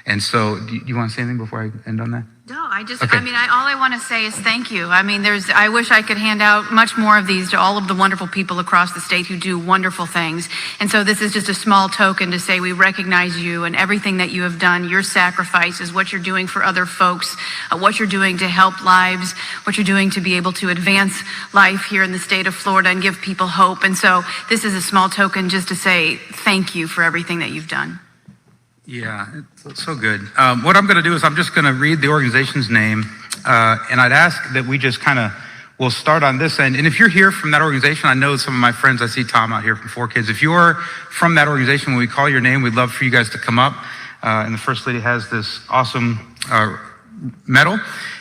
And so, do you want to say anything before I end on that? No, Okay. all I want to say is thank you. I wish I could hand out much more of these to all of the wonderful people across the state who do wonderful things. And so this is just a small token to say we recognize you and everything that you have done, your sacrifices, what you're doing for other folks, what you're doing to help lives, what you're doing to be able to advance life here in the state of Florida and give people hope. And so this is a small token just to say thank you for everything that you've done. Yeah, it's so good. What I'm going to do is I'm just going to read the organization's name, and I'd ask that we just we'll start on this end. And if you're here from that organization, I know some of my friends, I see Tom out here from 4Kids. If you're from that organization, when we call your name, we'd love for you guys to come up. And the First Lady has this awesome medal,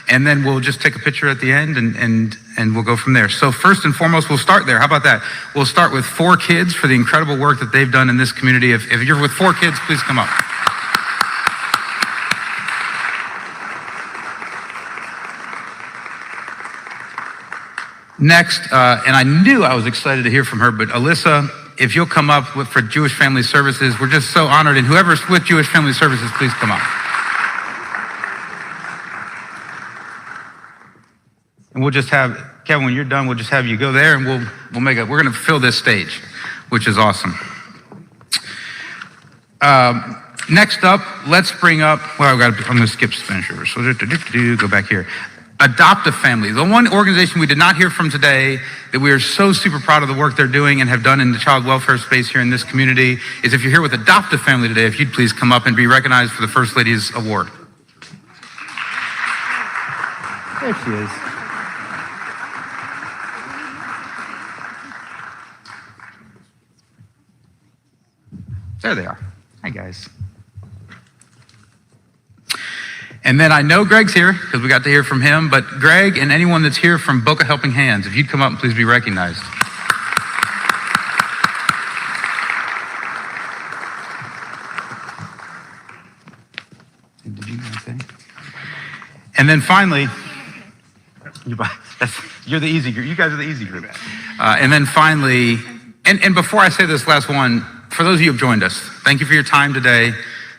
and then we'll just take a picture at the end and we'll go from there. So first and foremost, we'll start there. How about that? We'll start with 4Kids for the incredible work that they've done in this community. If you're with 4Kids, please come up. Next, and I knew I was excited to hear from her, but Alyssa, if you'll come up for Jewish Family Services, we're just so honored. And whoever's with Jewish Family Services, please come up. And we'll just have, Kevin, when you're done, we'll just have you go there and we'll make it. We're going to fill this stage, which is awesome. Next up, let's bring up, I'm going to skip Spanish River. So go back here. Adopt a Family. The one organization we did not hear from today that we are so super proud of the work they're doing and have done in the child welfare space here in this community is if you're here with Adopt a Family today, if you'd please come up and be recognized for the First Lady's Award. There she is. There they are. Hi, guys. And then I know Greg's here because we got to hear from him, but Greg and anyone that's here from Boca Helping Hands, if you'd come up and please be recognized. Did you want to say? And then finally, you're the easy group. You guys are the easy group. And then finally, and before I say this last one, for those of you who have joined us, thank you for your time today.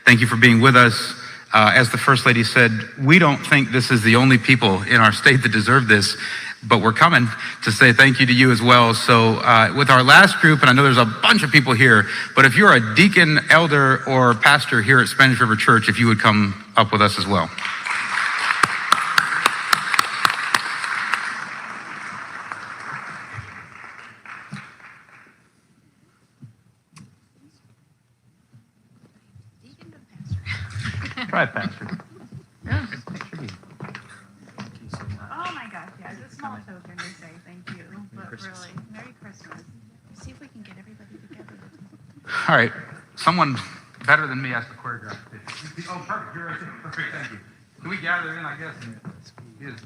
Thank you for being with us. As the First Lady said, we don't think this is the only people in our state that deserve this, but we're coming to say thank you to you as well. So with our last group, and I know there's a bunch of people here, but if you're a deacon, elder, or pastor here at Spanish River Church, if you would come up with us as well. Try it, Pastor. Oh my gosh, yeah, it's a small token to say thank you, but really, Merry Christmas. See if we can get everybody together. All right, someone better than me has to choreograph this. Oh, perfect, you're right there. Perfect, thank you. Can we gather in, I guess? Yes.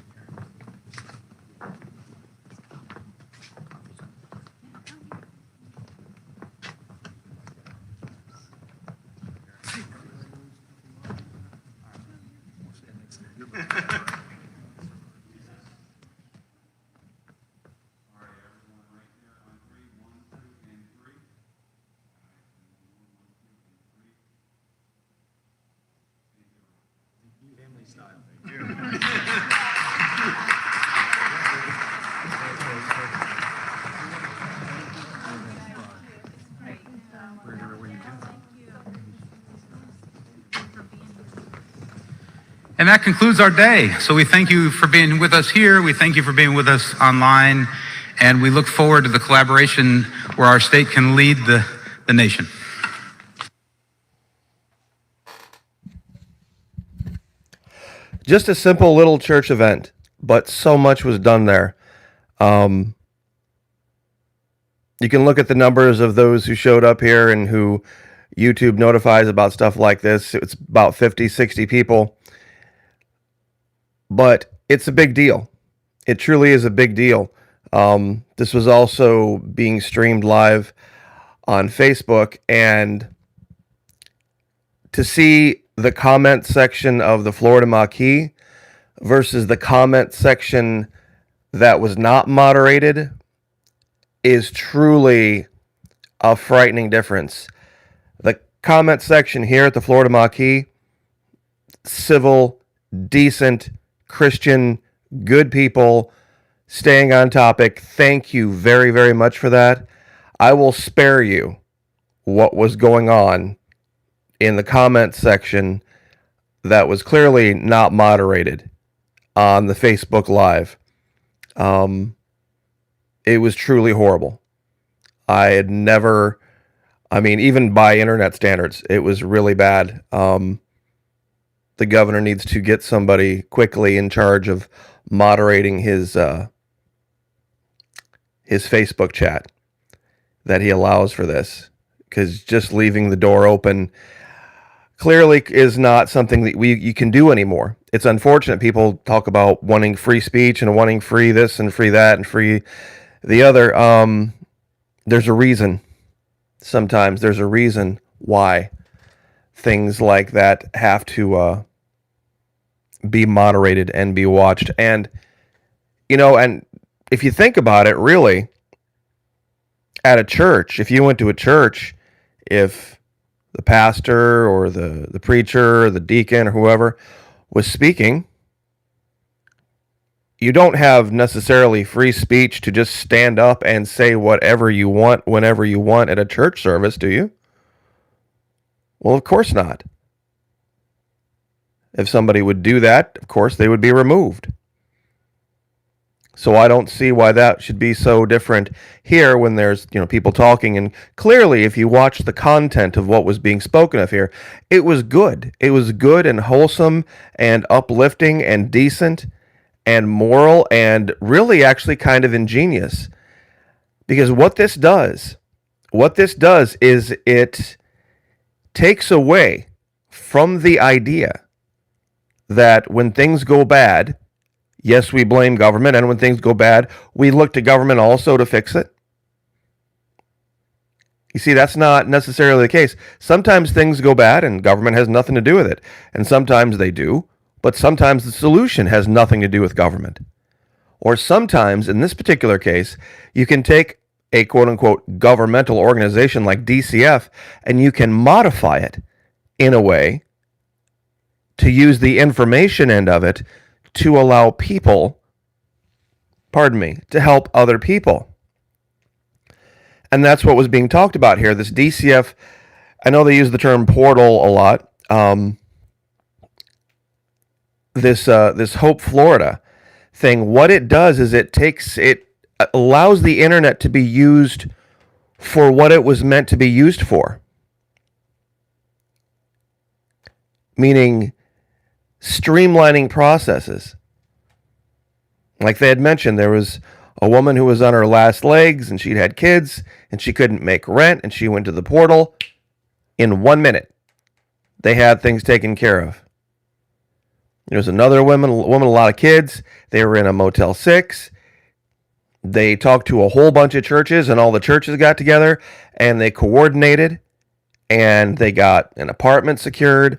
And that concludes our day. So we thank you for being with us here. We thank you for being with us online. And we look forward to the collaboration where our state can lead the nation. Just a simple little church event, but so much was done there. You can look at the numbers of those who showed up here and who YouTube notifies about stuff like this. It's about 50, 60 people. But it's a big deal. It truly is a big deal. This was also being streamed live on Facebook, and to see the comment section of the Florida Maquis versus the comment section that was not moderated is truly a frightening difference. The comment section here at the Florida Maquis, civil, decent, Christian, good people, staying on topic. Thank you very, very much for that. I will spare you what was going on in the comment section that was clearly not moderated on the Facebook Live. It was truly horrible. I had never, even by internet standards, it was really bad. The governor needs to get somebody quickly in charge of moderating his Facebook chat that he allows for this, because just leaving the door open clearly is not something that you can do anymore. It's unfortunate. People talk about wanting free speech and wanting free this and free that and free the other. There's a reason. Sometimes there's a reason why things like that have to be moderated and be watched. And, and if you think about it, really, at a church, if you went to a church, if the pastor or the preacher or the deacon or whoever was speaking, you don't have necessarily free speech to just stand up and say whatever you want whenever you want at a church service, do you? Well, of course not. If somebody would do that, of course, they would be removed. So I don't see why that should be so different here when there's, people talking. And clearly, if you watch the content of what was being spoken of here, it was good. It was good and wholesome and uplifting and decent and moral and really actually kind of ingenious. Because what this does is it takes away from the idea that when things go bad, yes, we blame government, and when things go bad, we look to government also to fix it. You see, that's not necessarily the case. Sometimes things go bad and government has nothing to do with it, and sometimes they do, but sometimes the solution has nothing to do with government. Or sometimes, in this particular case, you can take a quote-unquote governmental organization like DCF and you can modify it in a way to use the information end of it to allow people, to help other people. And that's what was being talked about here. This DCF, I know they use the term portal a lot. This Hope Florida thing, what it does is it allows the internet to be used for what it was meant to be used for. Meaning streamlining processes. Like they had mentioned, there was a woman who was on her last legs and she'd had kids and she couldn't make rent and she went to the portal. In 1 minute, they had things taken care of. There was another woman, a lot of kids. They were in a Motel 6. They talked to a whole bunch of churches and all the churches got together and they coordinated and they got an apartment secured,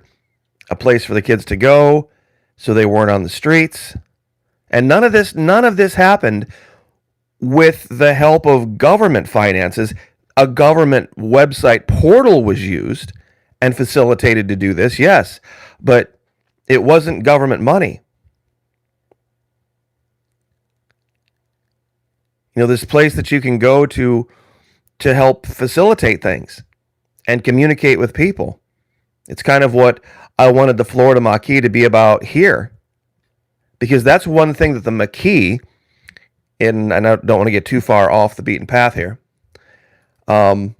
a place for the kids to go so they weren't on the streets. And none of this happened with the help of government finances. A government website portal was used and facilitated to do this, yes, but it wasn't government money. This place that you can go to help facilitate things and communicate with people. It's kind of what I wanted the Florida Maquis to be about here. Because that's one thing that the Maquis, and I don't want to get too far off the beaten path here. The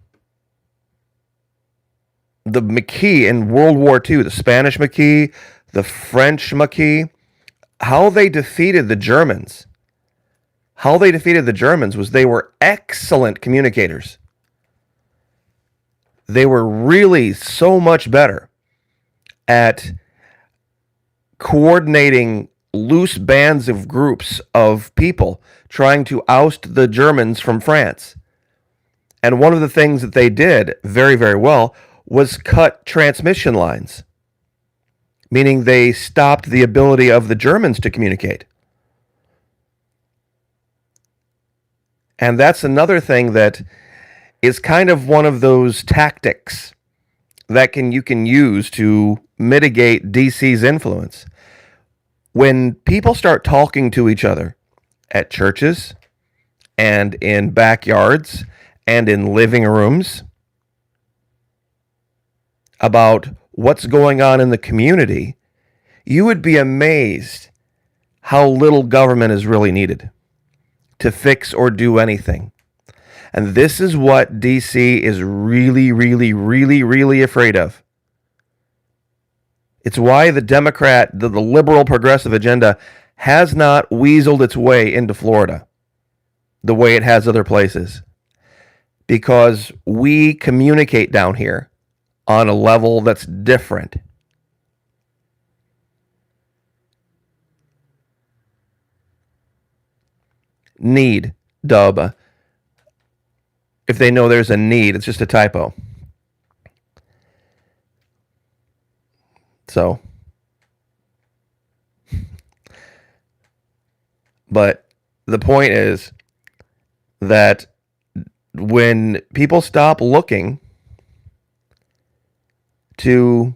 Maquis in World War II, the Spanish Maquis, the French Maquis, how they defeated the Germans. How they defeated the Germans was they were excellent communicators. They were really so much better at coordinating loose bands of groups of people trying to oust the Germans from France. And one of the things that they did very, very well was cut transmission lines, meaning they stopped the ability of the Germans to communicate. And that's another thing that is kind of one of those tactics that you can use to mitigate DC's influence. When people start talking to each other at churches and in backyards and in living rooms about what's going on in the community, you would be amazed how little government is really needed to fix or do anything. And this is what DC is really, really, really, really afraid of. It's why the the liberal progressive agenda has not weaseled its way into Florida the way it has other places. Because we communicate down here on a level that's different. Need, dub. If they know there's a need, it's just a typo. So, but the point is that when people stop looking to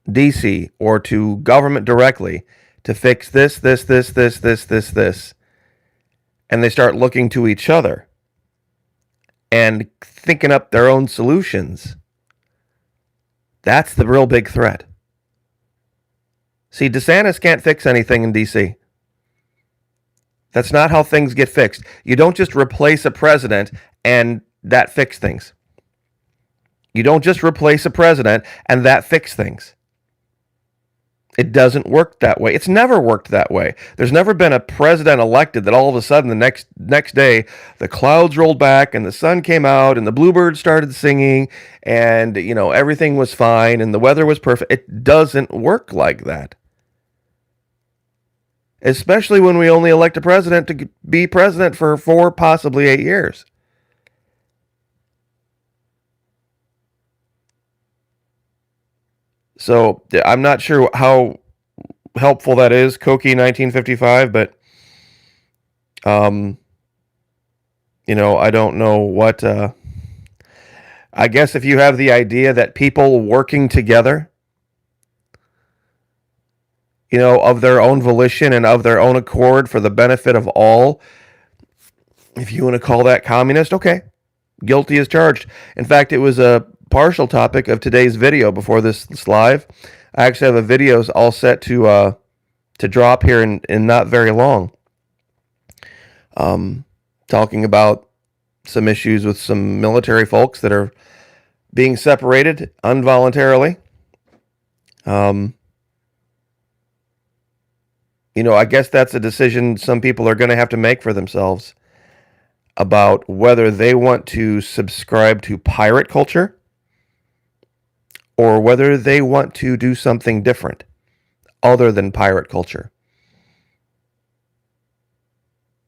DC or to government directly to fix this, and they start looking to each other and thinking up their own solutions, that's the real big threat. See, DeSantis can't fix anything in DC. That's not how things get fixed. You don't just replace a president and that fix things. You don't just replace a president and that fix things. It doesn't work that way. It's never worked that way. There's never been a president elected that all of a sudden the next day the clouds rolled back and the sun came out and the bluebirds started singing and everything was fine and the weather was perfect. It doesn't work like that. Especially when we only elect a president to be president for 4, possibly 8 years. So I'm not sure how helpful that is, Koki 1955, but I don't know what. I guess if you have the idea that people working together, of their own volition and of their own accord for the benefit of all, if you want to call that communist, okay, guilty as charged. In fact, it was a partial topic of today's video before this live. I actually have a video all set to drop here in not very long, talking about some issues with some military folks that are being separated involuntarily. I guess that's a decision some people are going to have to make for themselves about whether they want to subscribe to pirate culture or whether they want to do something different other than pirate culture.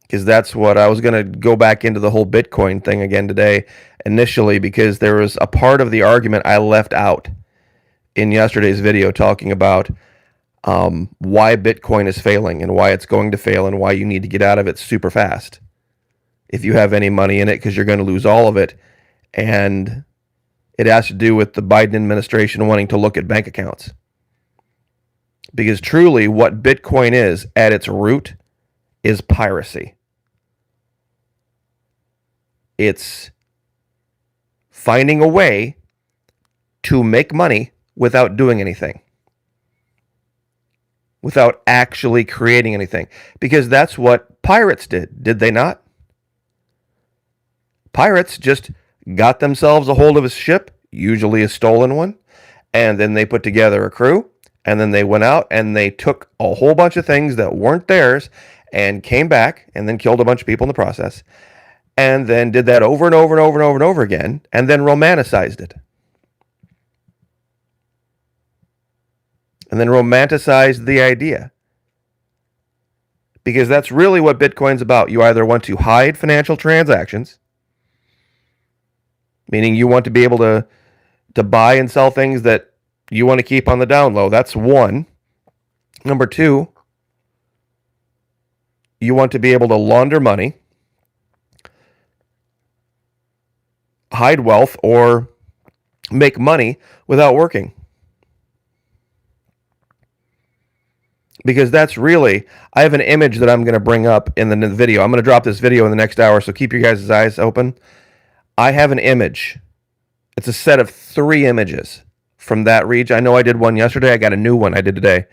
Because that's what I was going to go back into the whole Bitcoin thing again today initially, because there was a part of the argument I left out in yesterday's video talking about why Bitcoin is failing and why it's going to fail and why you need to get out of it super fast if you have any money in it, because you're going to lose all of it. And it has to do with the Biden administration wanting to look at bank accounts. Because truly what Bitcoin is at its root is piracy. It's finding a way to make money without doing anything, without actually creating anything. Because that's what pirates did they not? Pirates just got themselves a hold of a ship, usually a stolen one, and then they put together a crew, and then they went out and they took a whole bunch of things that weren't theirs and came back and then killed a bunch of people in the process, and then did that over and over and over and over and over again, and then romanticized it. And then romanticized the idea because that's really what Bitcoin's about. You either want to hide financial transactions, meaning you want to be able to buy and sell things that you want to keep on the down low. That's one. Number two, you want to be able to launder money, hide wealth, or make money without working. Because that's really, I have an image that I'm going to bring up in the video. I'm going to drop this video in the next hour, so keep your guys' eyes open. I have an image. It's a set of 3 images from that region. I know I did one yesterday. I got a new one I did today.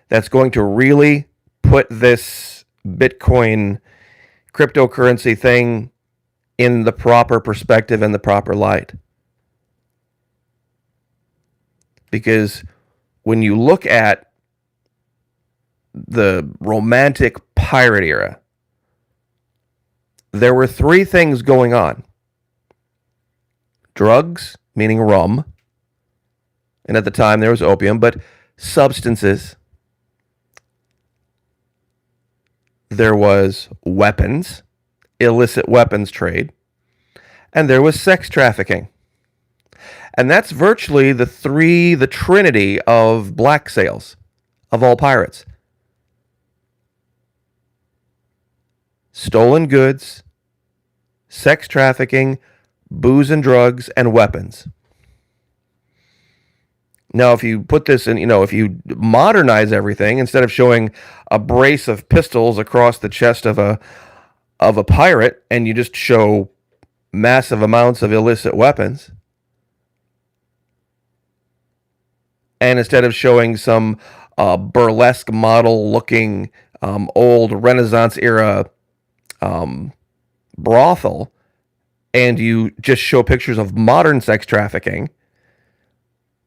That's going to really put this Bitcoin cryptocurrency thing in the proper perspective and the proper light. Because when you look at the romantic pirate era, there were 3 things going on. Drugs, meaning rum, and at the time there was opium, but substances. There was weapons, illicit weapons trade, and there was sex trafficking. And that's virtually the trinity of black sales of all pirates. Stolen goods, sex trafficking, booze and drugs, and weapons. Now, if you put this in, if you modernize everything, instead of showing a brace of pistols across the chest of a pirate, and you just show massive amounts of illicit weapons, and instead of showing some burlesque model looking old Renaissance era brothel, and you just show pictures of modern sex trafficking,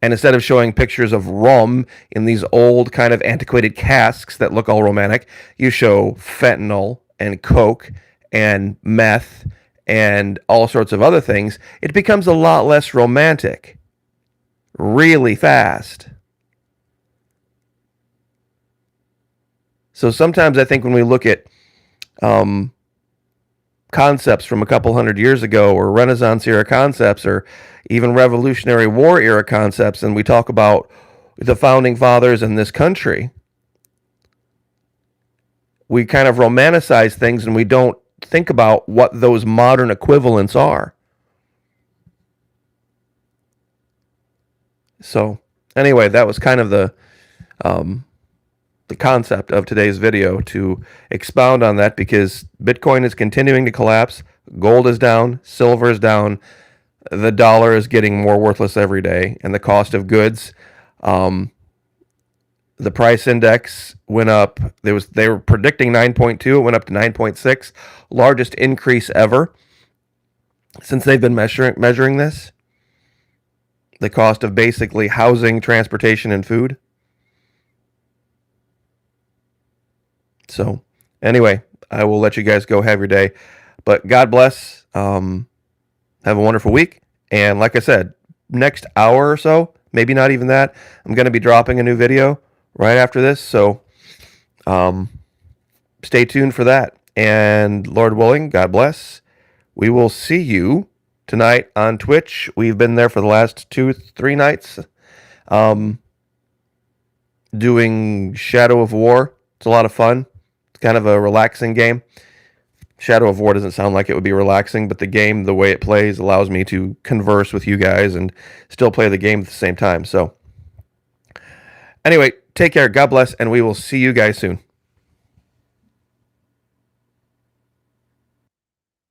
and instead of showing pictures of rum in these old kind of antiquated casks that look all romantic, you show fentanyl and coke and meth and all sorts of other things. It becomes a lot less romantic really fast. So sometimes I think when we look at concepts from a couple hundred years ago, or Renaissance era concepts, or even Revolutionary War era concepts, and we talk about the founding fathers in this country, we kind of romanticize things and we don't think about what those modern equivalents are. So anyway, that was kind of the concept of today's video, to expound on that, because Bitcoin is continuing to collapse. Gold is down, silver is down, the dollar is getting more worthless every day, and the cost of goods, the price index went up. They were predicting 9.2, it went up to 9.6, largest increase ever since they've been measuring this. The cost of basically housing, transportation, and food. So anyway, I will let you guys go have your day, but God bless. Have a wonderful week. And like I said, next hour or so, maybe not even that, I'm going to be dropping a new video right after this. So stay tuned for that. And Lord willing, God bless. We will see you tonight on Twitch. We've been there for the last 2-3 nights doing Shadow of War. It's a lot of fun. It's kind of a relaxing game. Shadow of War doesn't sound like it would be relaxing, but the game, the way it plays, allows me to converse with you guys and still play the game at the same time. So anyway, take care. God bless, and we will see you guys soon.